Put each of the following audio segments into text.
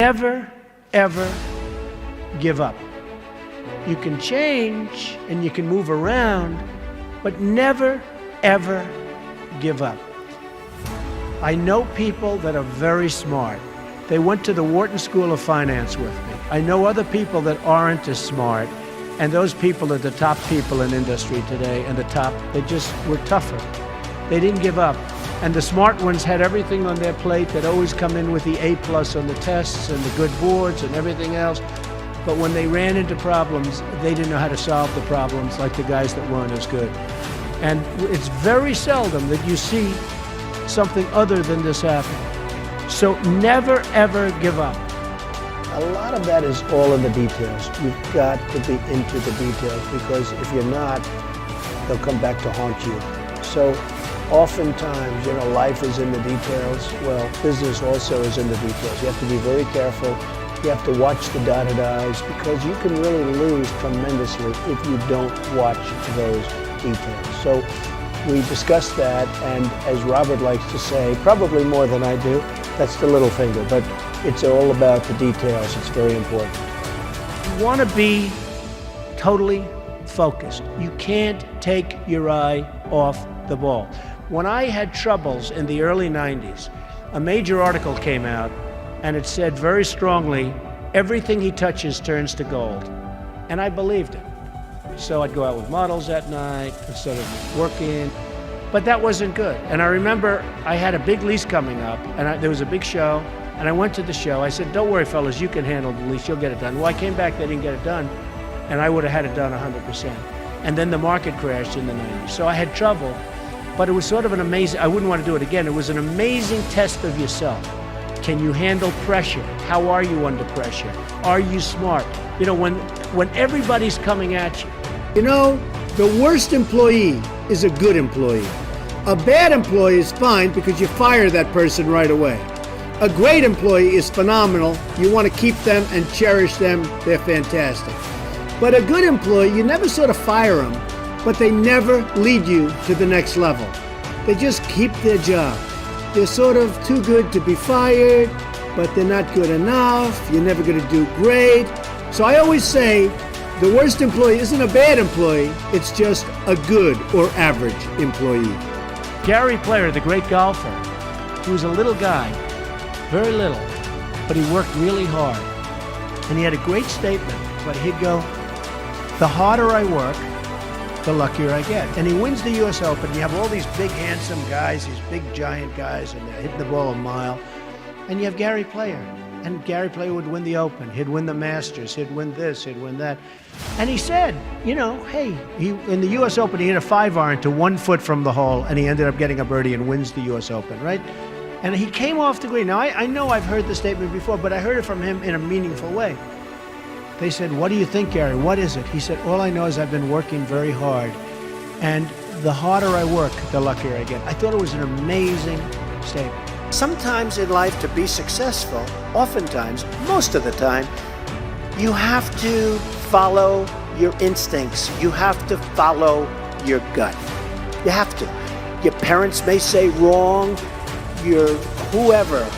Never, ever give up. You can change and you can move around, but never, ever give up. I know people that are very smart. They went to the Wharton School of Finance with me. I know other people that aren't as smart, and those people are the top people in industry today, and they just were tougher. They didn't give up. And the smart ones had everything on their plate. They'd always come in with the A+ on the tests and the good boards and everything else. But when they ran into problems, they didn't know how to solve the problems like the guys that weren't as good. And it's very seldom that you see something other than this happen. So never, ever give up. A lot of that is all in the details. You've got to be into the details, because if you're not, they'll come back to haunt you. So oftentimes, life is in the details. Well, business also is in the details. You have to be very careful. You have to watch the dotted I's, because you can really lose tremendously if you don't watch those details. So we discussed that, and as Robert likes to say, probably more than I do, that's the little finger, but it's all about the details. It's very important. You want to be totally focused. You can't take your eye off the ball. When I had troubles in the early 90s, a major article came out, and it said very strongly, everything he touches turns to gold. And I believed it. So I'd go out with models at night instead of working. But that wasn't good. And I remember I had a big lease coming up, and there was a big show, and I went to the show. I said, don't worry, fellas, you can handle the lease, you'll get it done. Well, I came back, they didn't get it done, and I would have had it done 100%. And then the market crashed in the 90s. So I had trouble, but it was sort of an amazing, I wouldn't want to do it again. It was an amazing test of yourself. Can you handle pressure? How are you under pressure? Are you smart? When everybody's coming at you. The worst employee is a good employee. A bad employee is fine because you fire that person right away. A great employee is phenomenal. You want to keep them and cherish them. They're fantastic. But a good employee, you never sort of fire them, but they never lead you to the next level. They just keep their job. They're sort of too good to be fired, but they're not good enough. You're never going to do great. So I always say the worst employee isn't a bad employee. It's just a good or average employee. Gary Player, the great golfer, he was a little guy, very little, but he worked really hard. And he had a great statement, but he'd go, the harder I work, the luckier I get. And he wins the U.S. Open. You have all these big, handsome guys, these big, giant guys, and they're hitting the ball a mile. And you have Gary Player. And Gary Player would win the Open. He'd win the Masters. He'd win this. He'd win that. And he said, hey, in the U.S. Open, he hit a 5-iron to 1 foot from the hole, and he ended up getting a birdie and wins the U.S. Open, right? And he came off the green. Now, I know I've heard the statement before, but I heard it from him in a meaningful way. They said, what do you think, Gary? What is it? He said, all I know is I've been working very hard, and the harder I work, the luckier I get. I thought it was an amazing statement. Sometimes in life, to be successful, oftentimes, most of the time, you have to follow your instincts. You have to follow your gut. You have to. Your parents may say wrong, your whoever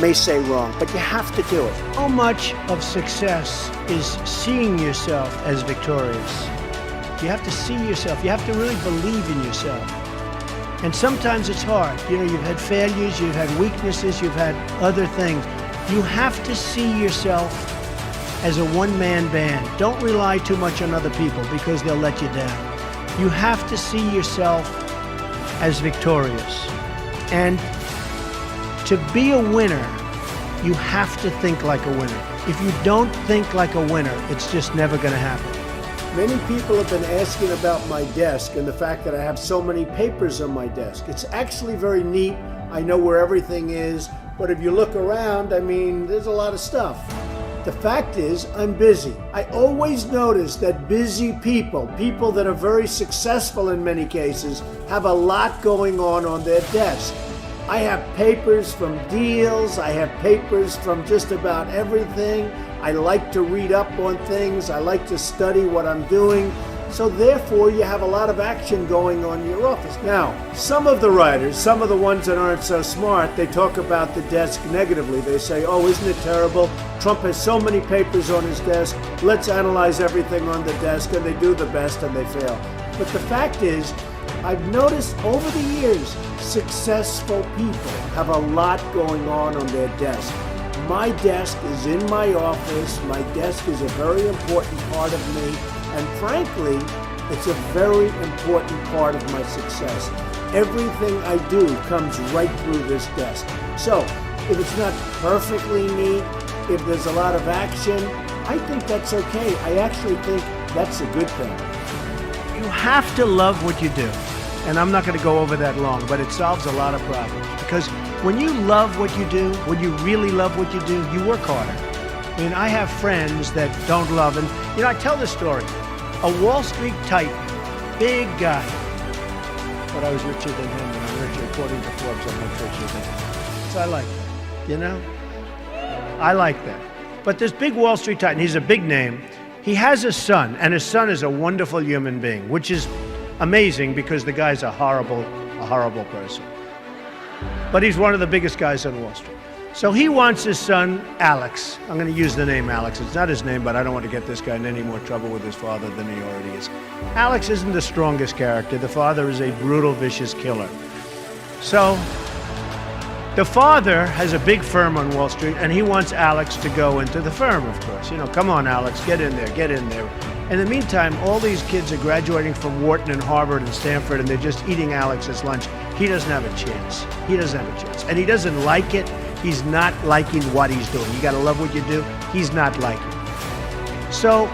may say wrong, but you have to do it. So much of success is seeing yourself as victorious. You have to see yourself. You have to really believe in yourself. And sometimes it's hard. You've had failures, you've had weaknesses, you've had other things. You have to see yourself as a one-man band. Don't rely too much on other people, because they'll let you down. You have to see yourself as victorious. And to be a winner, you have to think like a winner. If you don't think like a winner, it's just never going to happen. Many people have been asking about my desk and the fact that I have so many papers on my desk. It's actually very neat. I know where everything is, but if you look around, there's a lot of stuff. The fact is, I'm busy. I always notice that busy people that are very successful in many cases, have a lot going on their desk. I have papers from deals, I have papers from just about everything. I like to read up on things, I like to study what I'm doing. So therefore, you have a lot of action going on in your office. Now, some of the writers, some of the ones that aren't so smart, they talk about the desk negatively. They say, oh, isn't it terrible? Trump has so many papers on his desk. Let's analyze everything on the desk. And they do the best and they fail. But the fact is, I've noticed over the years, successful people have a lot going on their desk. My desk is in my office. My desk is a very important part of me. And frankly, it's a very important part of my success. Everything I do comes right through this desk. So if it's not perfectly neat, if there's a lot of action, I think that's okay. I actually think that's a good thing. You have to love what you do. And I'm not going to go over that long, but it solves a lot of problems. Because when you love what you do, when you really love what you do, you work harder. I mean, I have friends that don't love, and I tell this story. A Wall Street titan, big guy, but I was richer than him, and I'm richer, according to Forbes, I'm much richer than him. So I like that, I like that. But this big Wall Street titan, he's a big name. He has a son, and his son is a wonderful human being, which is amazing because the guy's a horrible person. But he's one of the biggest guys on Wall Street. So he wants his son, Alex. I'm going to use the name Alex. It's not his name, but I don't want to get this guy in any more trouble with his father than he already is. Alex isn't the strongest character. The father is a brutal, vicious killer. So the father has a big firm on Wall Street, and he wants Alex to go into the firm, of course. Come on, Alex, get in there, get in there. In the meantime, all these kids are graduating from Wharton and Harvard and Stanford, and they're just eating Alex's lunch. He doesn't have a chance. He doesn't have a chance. And he doesn't like it. He's not liking what he's doing. You got to love what you do. He's not liking it. So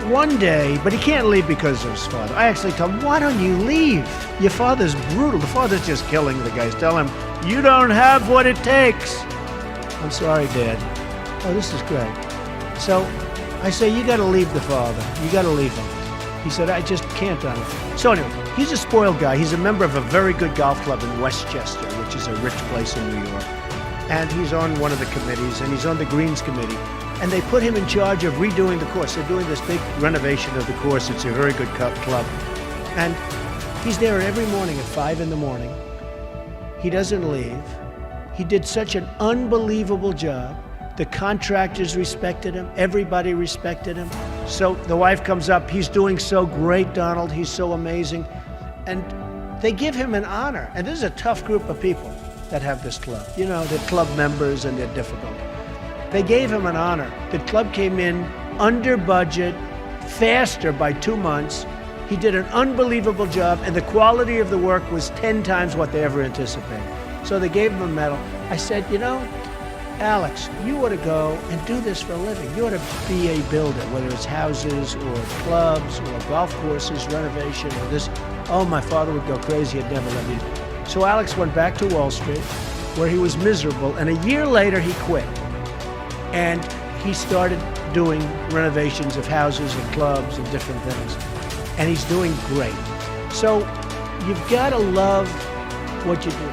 one day, but he can't leave because of his father. I actually tell him, why don't you leave? Your father's brutal. The father's just killing the guys. Tell him, you don't have what it takes. I'm sorry, Dad. Oh, this is great. So I say, you got to leave the father. You got to leave him. He said, I just can't, Donald. So anyway, he's a spoiled guy. He's a member of a very good golf club in Westchester, which is a rich place in New York. And he's on one of the committees, and he's on the Greens Committee. And they put him in charge of redoing the course. They're doing this big renovation of the course. It's a very good club. And he's there every morning at 5 in the morning. He doesn't leave. He did such an unbelievable job. The contractors respected him. Everybody respected him. So the wife comes up. He's doing so great, Donald. He's so amazing. And they give him an honor. And this is a tough group of people that have this club. They're club members and they're difficult. They gave him an honor. The club came in under budget, faster by 2 months. He did an unbelievable job, and the quality of the work was 10 times what they ever anticipated. So they gave him a medal. I said, Alex, you ought to go and do this for a living. You ought to be a builder, whether it's houses or clubs or golf courses, renovation or this. Oh, my father would go crazy. He'd never let me. So Alex went back to Wall Street, where he was miserable, and a year later he quit. And he started doing renovations of houses and clubs and different things. And he's doing great. So you've got to love what you do.